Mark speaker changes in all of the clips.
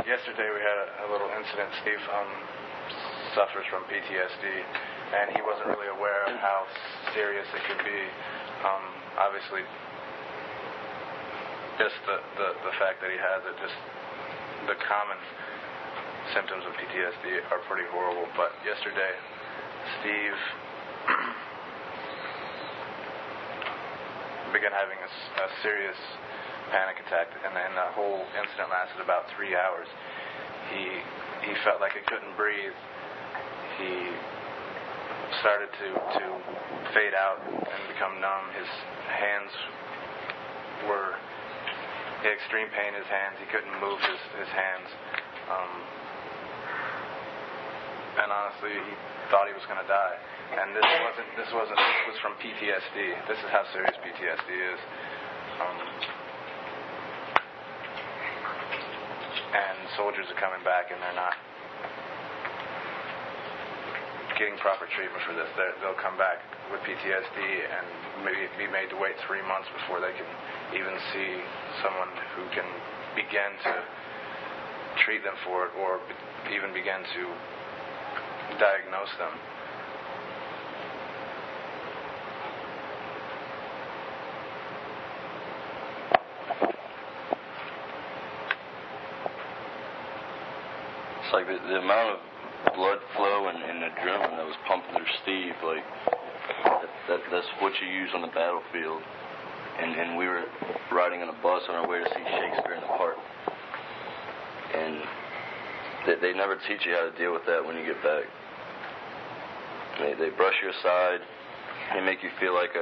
Speaker 1: Yesterday we had a little incident. Steve suffers from PTSD, and he wasn't really aware of how serious it could be. Obviously, just the fact that he has it, just the common symptoms of PTSD are pretty horrible. But yesterday, Steve began having a serious panic attack, and the whole incident lasted about 3 hours. He felt like he couldn't breathe. He started to fade out and become numb. His hands were, he had extreme pain in his hands. He couldn't move his hands. And honestly, he thought he was going to die. And this was from PTSD. This is how serious PTSD is. And soldiers are coming back, and they're not getting proper treatment for this. They'll come back with PTSD and maybe be made to wait 3 months before they can even see someone who can begin to treat them for it, or even begin to diagnose them.
Speaker 2: It's like the amount of blood flow and adrenaline that was pumping through Steve, like that's what you use on the battlefield. And we were riding on a bus on our way to see Shakespeare in the Park. And they never teach you how to deal with that when you get back. They brush you aside. They make you feel like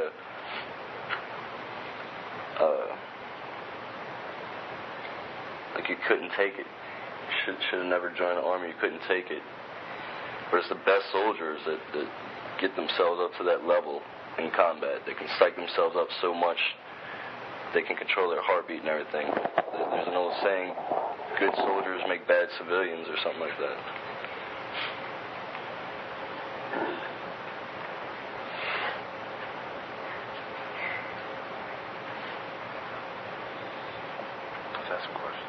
Speaker 2: like you couldn't take it. Should have never joined the army. You couldn't take it. But it's the best soldiers that get themselves up to that level in combat. They can psych themselves up so much they can control their heartbeat and everything. There's an old saying, good soldiers make bad civilians, or something like that.
Speaker 1: Let's ask some questions.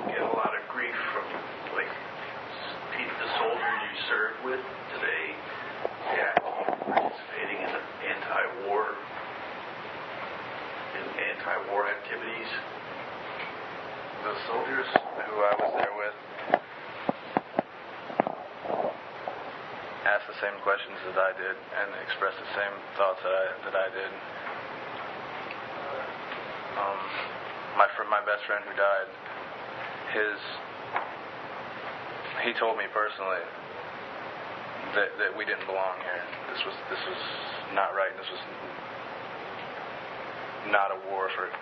Speaker 3: Get a lot of grief from, like, the soldiers you served with? Do they react to you participating in the anti-war activities?
Speaker 1: The soldiers who I was there with asked the same questions as I did and expressed the same thoughts that I did. My best friend who died, he told me personally that we didn't belong here. This was not right. This was not a war for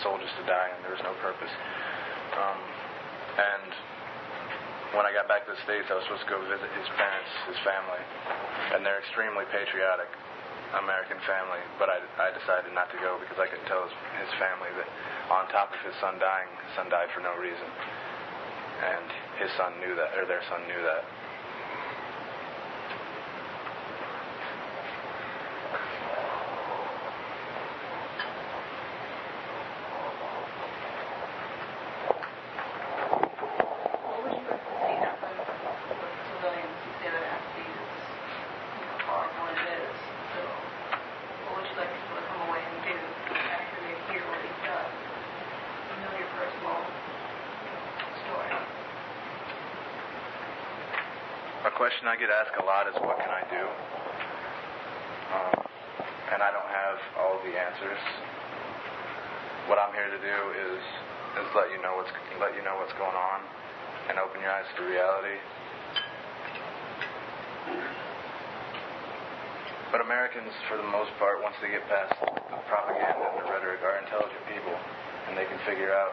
Speaker 1: soldiers to die, and there was no purpose. And when I got back to the States, I was supposed to go visit his parents, his family, and they're extremely patriotic American family, but I decided not to go because I could tell his family that on top of his son dying, his son died for no reason, and his son knew that, or their son knew that. A question I get asked a lot is, what can I do? And I don't have all the answers. What I'm here to do is let you know what's going on and open your eyes to reality. But Americans, for the most part, once they get past the propaganda and the rhetoric, are intelligent people, and they can figure out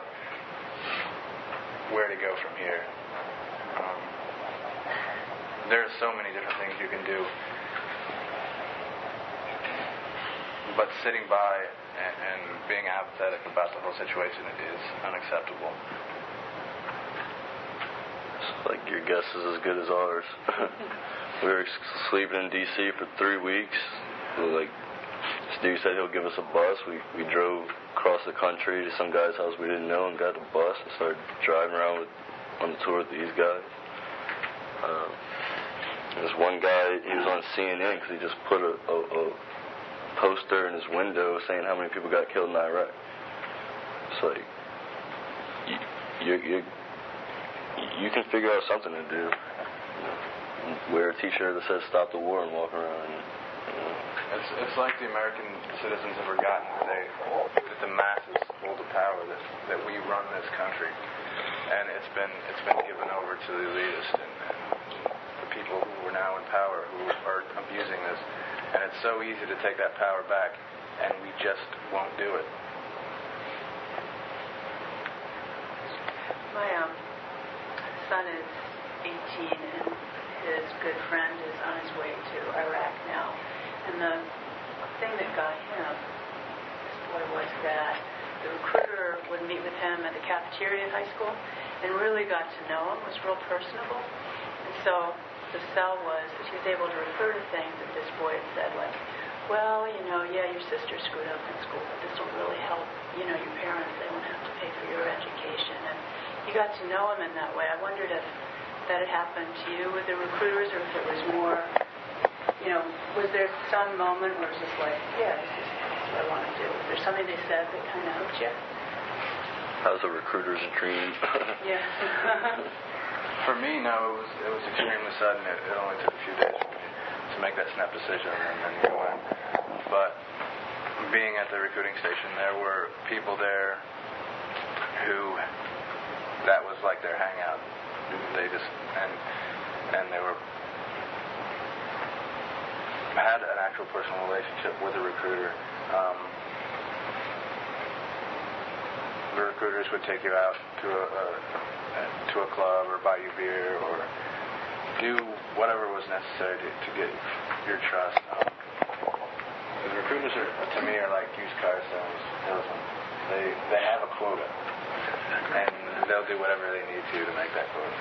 Speaker 1: where to go from here. There are so many different things you can do, but sitting by and being apathetic about the whole situation is unacceptable.
Speaker 2: It's like your guess is as good as ours. We were sleeping in D.C. for 3 weeks. Like This dude said he'll give us a bus. We drove across the country to some guy's house we didn't know and got a bus and started driving around on the tour with these guys. This one guy, he was on CNN because he just put a poster in his window saying how many people got killed in Iraq. It's like, you can figure out something to do. Wear a T-shirt that says "Stop the War" and walk around.
Speaker 1: It's like the American citizens have forgotten that the masses hold the power, that we run this country, and it's been given over to the elitists and the people who are now in power who are abusing this, and it's so easy to take that power back, and we just won't do it.
Speaker 4: My son is 18 and his good friend is on his way to Iraq now. And the thing that got him, this boy, was that the recruiter would meet with him at the cafeteria at high school and really got to know him, was real personable. And so the sell was that he was able to refer to things that this boy had said, like, well, yeah, your sister screwed up in school, but this will really help, your parents, they won't have to pay for your education. And he got to know him in that way. I wondered if that had happened to you with the recruiters, or if it was more, was there some moment where it was just like, yeah, this is what I want to do? Was there something they said that kind of hooked you?
Speaker 2: How's a recruiter's dream?
Speaker 4: Yeah.
Speaker 1: For me, no, it was extremely sudden. It only took a few days for me to make that snap decision and then go in. But being at the recruiting station, there were people there who that was like their hangout. They just and they had an actual personal relationship with the recruiter. The recruiters would take you out to a club or buy you beer or do whatever was necessary to get your trust. The recruiters to me are like used car salesmen. They have a quota, and they'll do whatever they need to make that quota.